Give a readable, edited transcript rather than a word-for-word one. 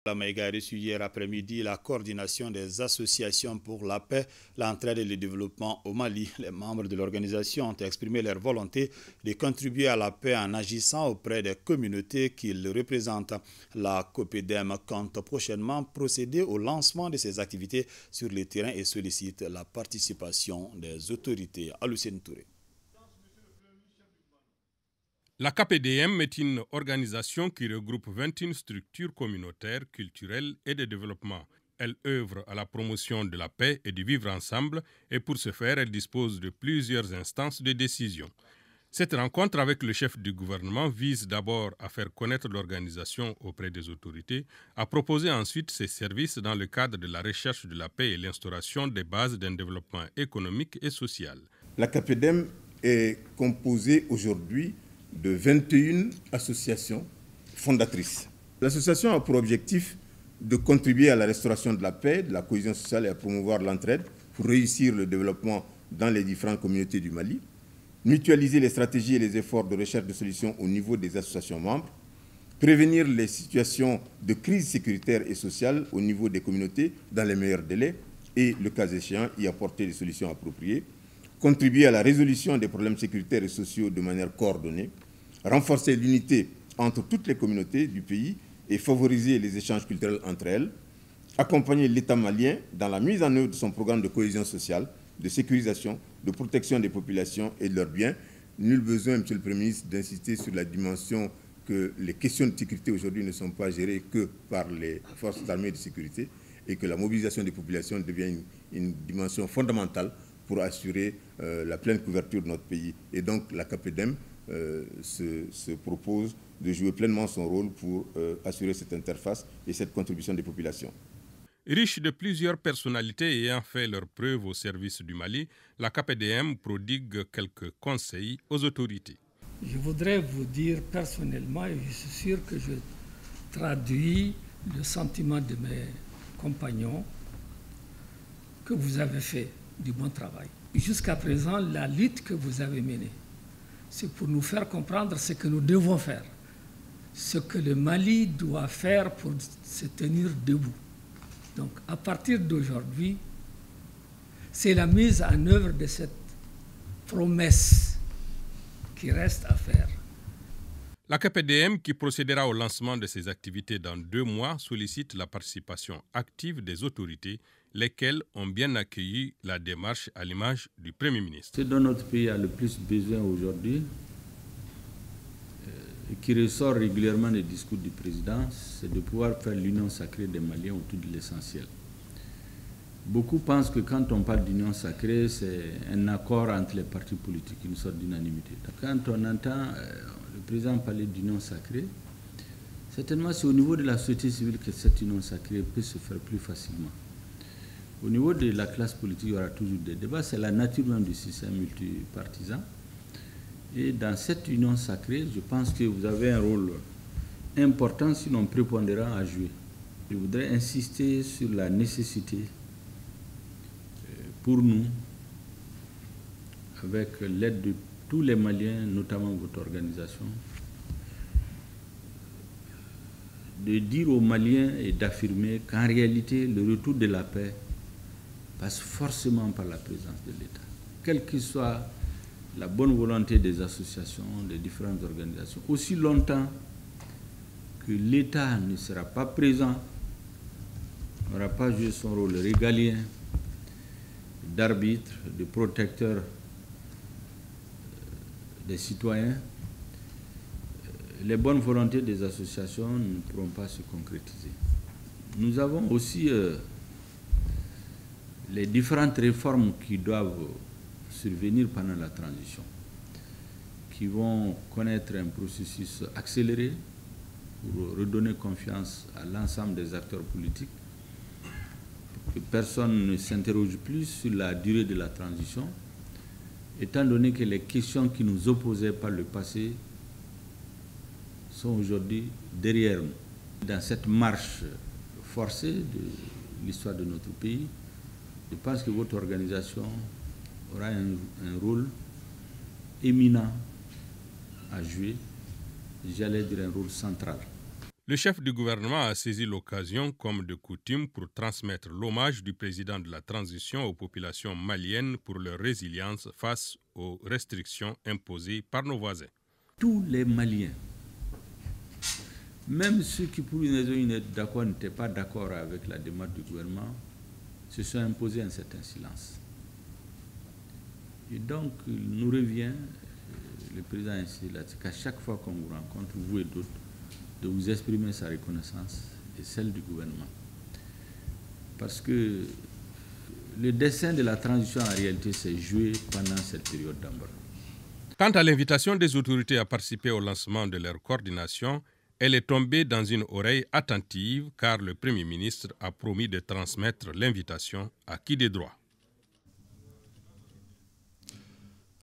La Maïga a reçu hier après-midi la coordination des associations pour la paix, l'entraide et le développement au Mali. Les membres de l'organisation ont exprimé leur volonté de contribuer à la paix en agissant auprès des communautés qu'ils représentent. La COPEDEM compte prochainement procéder au lancement de ses activités sur le terrain et sollicite la participation des autorités. Alucine Touré. La KPDM est une organisation qui regroupe 21 structures communautaires, culturelles et de développement. Elle œuvre à la promotion de la paix et du vivre ensemble et pour ce faire, elle dispose de plusieurs instances de décision. Cette rencontre avec le chef du gouvernement vise d'abord à faire connaître l'organisation auprès des autorités, à proposer ensuite ses services dans le cadre de la recherche de la paix et l'instauration des bases d'un développement économique et social. La KPDM est composée aujourd'hui de 21 associations fondatrices. L'association a pour objectif de contribuer à la restauration de la paix, de la cohésion sociale et à promouvoir l'entraide pour réussir le développement dans les différentes communautés du Mali, mutualiser les stratégies et les efforts de recherche de solutions au niveau des associations membres, prévenir les situations de crise sécuritaire et sociale au niveau des communautés dans les meilleurs délais et, le cas échéant, y apporter des solutions appropriées, contribuer à la résolution des problèmes sécuritaires et sociaux de manière coordonnée, renforcer l'unité entre toutes les communautés du pays et favoriser les échanges culturels entre elles, accompagner l'État malien dans la mise en œuvre de son programme de cohésion sociale, de sécurisation, de protection des populations et de leurs biens. Nul besoin, Monsieur le Premier ministre, d'insister sur la dimension que les questions de sécurité aujourd'hui ne sont pas gérées que par les forces armées de sécurité et que la mobilisation des populations devient une dimension fondamentale pour assurer la pleine couverture de notre pays. Et donc la KPDEM se propose de jouer pleinement son rôle pour assurer cette interface et cette contribution des populations. Riche de plusieurs personnalités ayant fait leurs preuves au service du Mali, la KPDM prodigue quelques conseils aux autorités. Je voudrais vous dire personnellement, et je suis sûr que je traduis le sentiment de mes compagnons, que vous avez fait du bon travail. Jusqu'à présent, la lutte que vous avez menée, c'est pour nous faire comprendre ce que nous devons faire, ce que le Mali doit faire pour se tenir debout. Donc, à partir d'aujourd'hui, c'est la mise en œuvre de cette promesse qui reste à faire. La KPDM, qui procédera au lancement de ses activités dans 2 mois, sollicite la participation active des autorités, lesquelles ont bien accueilli la démarche à l'image du Premier ministre. Ce dont notre pays a le plus besoin aujourd'hui, et qui ressort régulièrement des discours du président, c'est de pouvoir faire l'union sacrée des Maliens autour de l'essentiel. Beaucoup pensent que quand on parle d'union sacrée, c'est un accord entre les partis politiques, une sorte d'unanimité. Quand on entend le président parler d'union sacrée, certainement c'est au niveau de la société civile que cette union sacrée peut se faire plus facilement. Au niveau de la classe politique, il y aura toujours des débats, c'est la nature même du système multipartisan. Et dans cette union sacrée, je pense que vous avez un rôle important, sinon prépondérant, à jouer. Je voudrais insister sur la nécessité pour nous, avec l'aide de tous les Maliens, notamment votre organisation, de dire aux Maliens et d'affirmer qu'en réalité, le retour de la paix passe forcément par la présence de l'État. Quelle que soit la bonne volonté des associations, des différentes organisations, aussi longtemps que l'État ne sera pas présent, n'aura pas joué son rôle régalien d'arbitre, de protecteur des citoyens, les bonnes volontés des associations ne pourront pas se concrétiser. Nous avons aussi les différentes réformes qui doivent survenir pendant la transition, qui vont connaître un processus accéléré pour redonner confiance à l'ensemble des acteurs politiques, pour que personne ne s'interroge plus sur la durée de la transition, étant donné que les questions qui nous opposaient par le passé sont aujourd'hui derrière nous. Dans cette marche forcée de l'histoire de notre pays, je pense que votre organisation aura un rôle éminent à jouer, j'allais dire un rôle central. Le chef du gouvernement a saisi l'occasion, comme de coutume, pour transmettre l'hommage du président de la transition aux populations maliennes pour leur résilience face aux restrictions imposées par nos voisins. Tous les Maliens, même ceux qui pour une raison n'étaient pas d'accord avec la démarche du gouvernement, se sont imposés un certain silence. Et donc, il nous revient, le président insiste là-dessus, qu'à chaque fois qu'on vous rencontre, vous et d'autres, de vous exprimer sa reconnaissance et celle du gouvernement. Parce que le dessein de la transition, en réalité, s'est joué pendant cette période d'embarras. Quant à l'invitation des autorités à participer au lancement de leur coordination, elle est tombée dans une oreille attentive car le Premier ministre a promis de transmettre l'invitation à qui de droit.